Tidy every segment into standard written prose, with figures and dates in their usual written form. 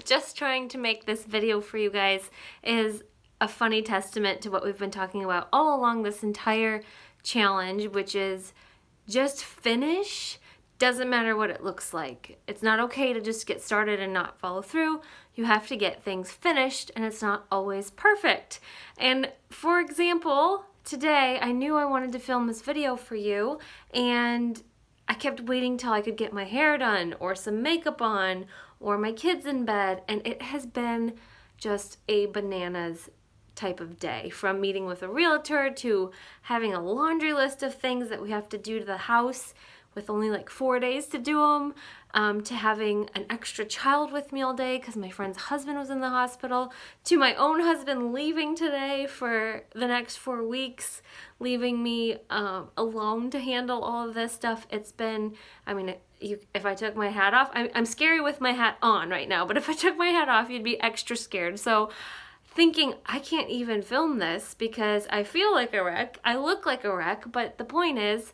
just trying to make this video for you guys is a funny testament to what we've been talking about all along this entire challenge, which is just finish. Doesn't matter what it looks like. It's not okay to just get started and not follow through. You have to get things finished, and it's not always perfect. And for example, today I knew I wanted to film this video for you, and I kept waiting till I could get my hair done or some makeup on or my kids in bed, and it has been just a bananas type of day, from meeting with a realtor to having a laundry list of things that we have to do to the house with only like 4 days to do them, to having an extra child with me all day because my friend's husband was in the hospital, to my own husband leaving today for the next 4 weeks, leaving me alone to handle all of this stuff. It's been, if I took my hat off, I'm scary with my hat on right now, but if I took my hat off, you'd be extra scared. So thinking I can't even film this because I feel like a wreck, I look like a wreck, but the point is,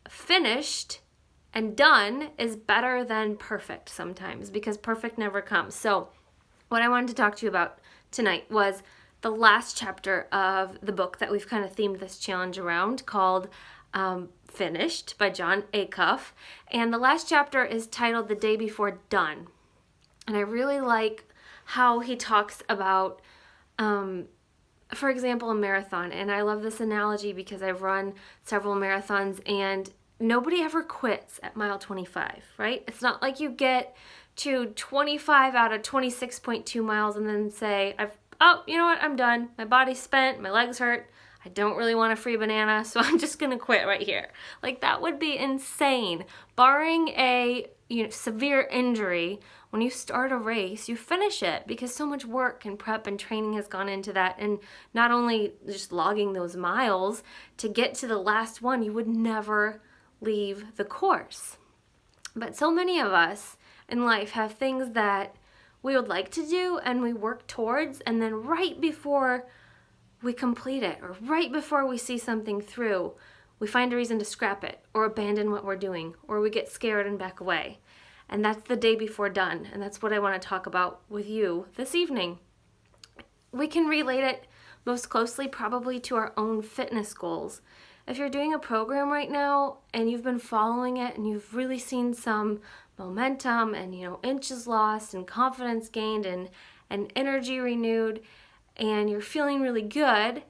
finished and done is better than perfect sometimes, because perfect never comes. So what I wanted to talk to you about tonight was the last chapter of the book that we've kind of themed this challenge around, called Finished by Jon Acuff. And the last chapter is titled The Day Before Done. And I really like how he talks about for example, a marathon. And I love this analogy because I've run several marathons, and nobody ever quits at mile 25, right? It's not like you get to 25 out of 26.2 miles and then say, you know what, I'm done. My body's spent, my legs hurt. I don't really want a free banana, so I'm just gonna quit right here. Like, that would be insane. Barring a severe injury, when you start a race, you finish it because so much work and prep and training has gone into that. And not only just logging those miles to get to the last one, you would never leave the course. But so many of us in life have things that we would like to do and we work towards, and then right before we complete it, or right before we see something through, we find a reason to scrap it or abandon what we're doing, or we get scared and back away. And that's the day before done. And that's what I want to talk about with you this evening. We can relate it most closely probably to our own fitness goals. If you're doing a program right now and you've been following it and you've really seen some momentum and inches lost and confidence gained and energy renewed, and you're feeling really good,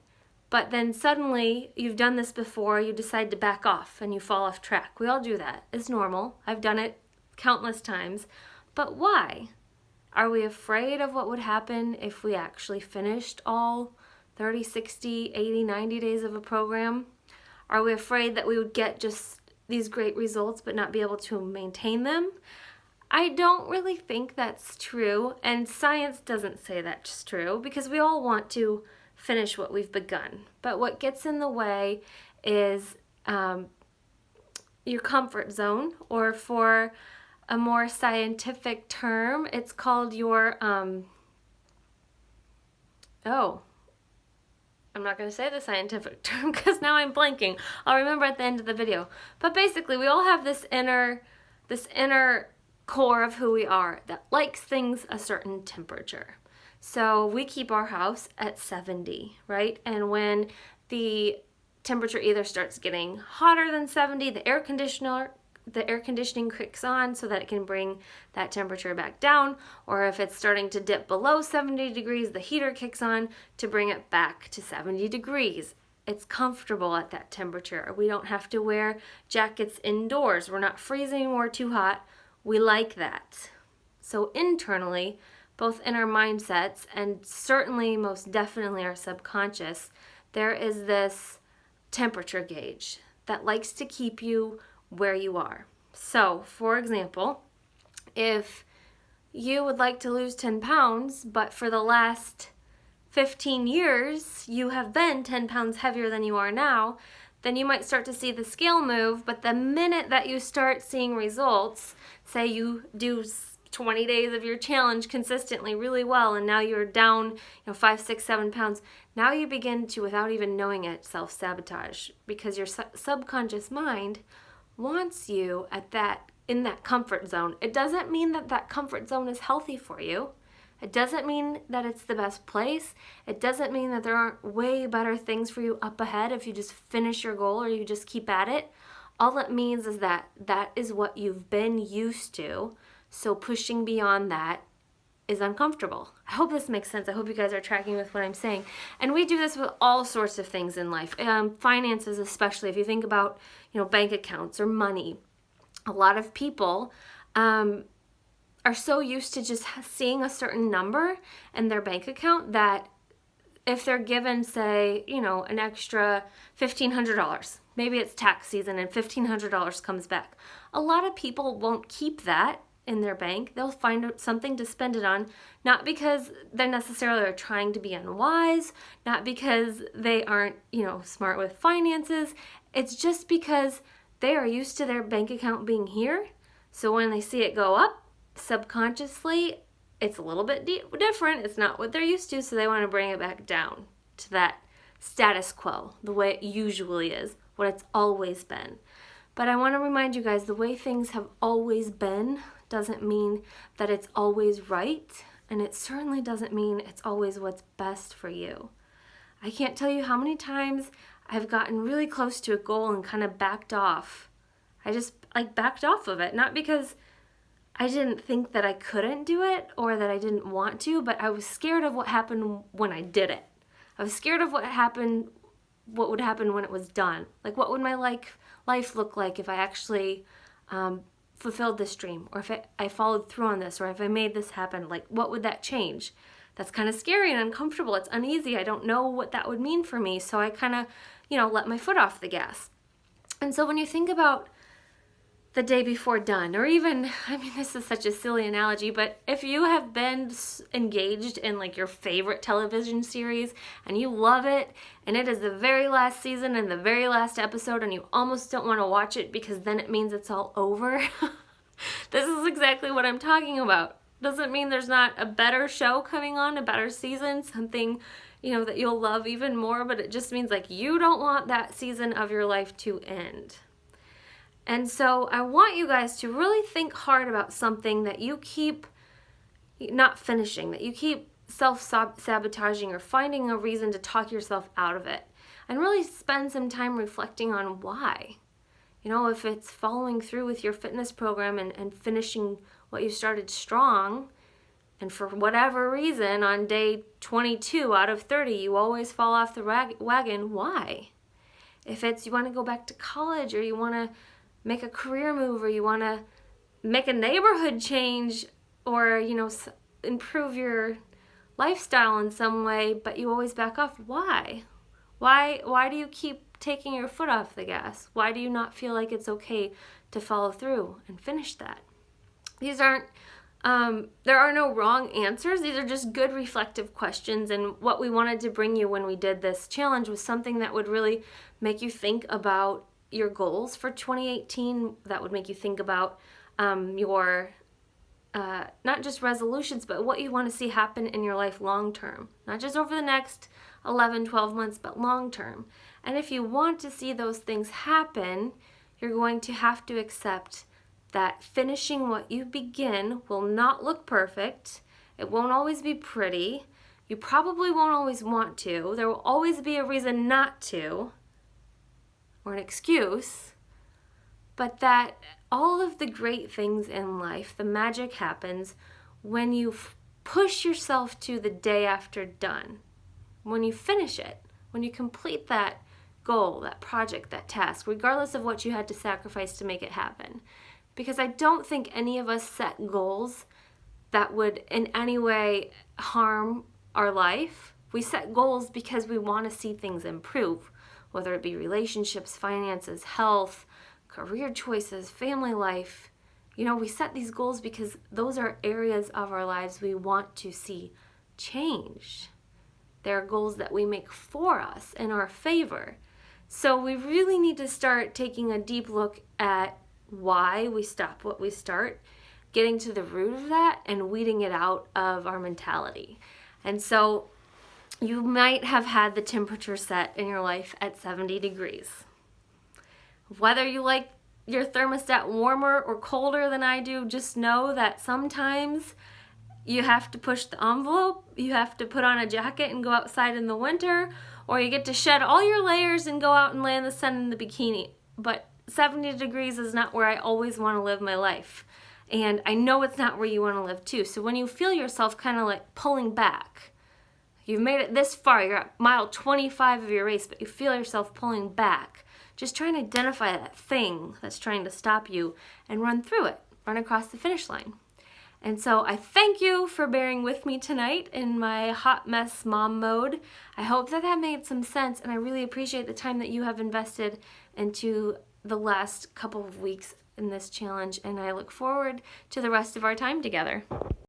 but then suddenly you've done this before, you decide to back off and you fall off track. We all do that. It's normal. I've done it countless times. But why? Are we afraid of what would happen if we actually finished all 30, 60, 80, 90 days of a program? Are we afraid that we would get just these great results but not be able to maintain them? I don't really think that's true, and science doesn't say that's true, because we all want to finish what we've begun. But what gets in the way is your comfort zone, or for a more scientific term, it's called your, I'm not going to say the scientific term because now I'm blanking. I'll remember at the end of the video. But basically, we all have this inner core of who we are that likes things a certain temperature. So we keep our house at 70, right? And when the temperature either starts getting hotter than 70, the air conditioning kicks on so that it can bring that temperature back down, or if it's starting to dip below 70 degrees, the heater kicks on to bring it back to 70 degrees. It's comfortable at that temperature. We don't have to wear jackets indoors. We're not freezing or too hot. We like that. So internally, both in our mindsets and certainly most definitely our subconscious, there is this temperature gauge that likes to keep you where you are. So, for example, if you would like to lose 10 pounds, but for the last 15 years you have been 10 pounds heavier than you are now, then you might start to see the scale move. But the minute that you start seeing results, say you do 20 days of your challenge consistently really well, and now you're down 5, 6, 7 pounds, now you begin to, without even knowing it, self-sabotage, because your subconscious mind wants you in that comfort zone. It doesn't mean that comfort zone is healthy for you. It doesn't mean that it's the best place. It doesn't mean that there aren't way better things for you up ahead if you just finish your goal or you just keep at it. All it means is that that is what you've been used to. So pushing beyond that is uncomfortable. I hope this makes sense. I hope you guys are tracking with what I'm saying. And we do this with all sorts of things in life. Finances especially. If you think about, bank accounts or money. A lot of people are so used to just seeing a certain number in their bank account that if they're given, say, an extra $1,500, maybe it's tax season and $1,500 comes back. A lot of people won't keep that in their bank. They'll find something to spend it on, not because they necessarily are trying to be unwise, not because they aren't, smart with finances. It's just because they are used to their bank account being here. So when they see it go up, subconsciously, it's a little bit different. It's not what they're used to, so they want to bring it back down to that status quo, the way it usually is, what it's always been. But I want to remind you guys, the way things have always been doesn't mean that it's always right, and it certainly doesn't mean it's always what's best for you. I can't tell you how many times I've gotten really close to a goal and kind of backed off. I just backed off of it, not because I didn't think that I couldn't do it or that I didn't want to, but I was scared of what happened when I did it. I was scared of what would happen when it was done. Like, what would my life look like if I actually fulfilled this dream, or if I followed through on this, or if I made this happen? Like, what would that change? That's kind of scary and uncomfortable. It's uneasy. I don't know what that would mean for me. So I kind of, let my foot off the gas. And so when you think about the day before done, or even, this is such a silly analogy, but if you have been engaged in your favorite television series and you love it, and it is the very last season and the very last episode, and you almost don't want to watch it because then it means it's all over, this is exactly what I'm talking about. Doesn't mean there's not a better show coming on, a better season, something, that you'll love even more, but it just means you don't want that season of your life to end. And so I want you guys to really think hard about something that you keep not finishing, that you keep self-sabotaging or finding a reason to talk yourself out of it. And really spend some time reflecting on why. If it's following through with your fitness program and finishing what you started strong, and for whatever reason on day 22 out of 30 you always fall off the wagon, why? If it's you want to go back to college, or you want to make a career move, or you want to make a neighborhood change, or, improve your lifestyle in some way, but you always back off. Why? Why do you keep taking your foot off the gas? Why do you not feel like it's okay to follow through and finish that? These aren't, there are no wrong answers. These are just good reflective questions. And what we wanted to bring you when we did this challenge was something that would really make you think about your goals for 2018, that would make you think about your not just resolutions, but what you want to see happen in your life long term, not just over the next 11, 12 months, but long term. And if you want to see those things happen, you're going to have to accept that finishing what you begin will not look perfect. It won't always be pretty. You probably won't always want to. There will always be a reason not to, or an excuse, but that all of the great things in life, the magic happens when you push yourself to the day after done, when you finish it, when you complete that goal, that project, that task, regardless of what you had to sacrifice to make it happen. Because I don't think any of us set goals that would in any way harm our life. We set goals because we want to see things improve, whether it be relationships, finances, health, career choices, family life. We set these goals because those are areas of our lives we want to see change. They're goals that we make for us in our favor. So we really need to start taking a deep look at why we stop what we start, getting to the root of that and weeding it out of our mentality. And so you might have had the temperature set in your life at 70 degrees. Whether you like your thermostat warmer or colder than I do, just know that sometimes you have to push the envelope, you have to put on a jacket and go outside in the winter, or you get to shed all your layers and go out and lay in the sun in the bikini. But 70 degrees is not where I always want to live my life. And I know it's not where you want to live too. So when you feel yourself kind of like pulling back, you've made it this far, you're at mile 25 of your race, but you feel yourself pulling back, just try and identify that thing that's trying to stop you and run through it, run across the finish line. And so I thank you for bearing with me tonight in my hot mess mom mode. I hope that that made some sense, and I really appreciate the time that you have invested into the last couple of weeks in this challenge, and I look forward to the rest of our time together.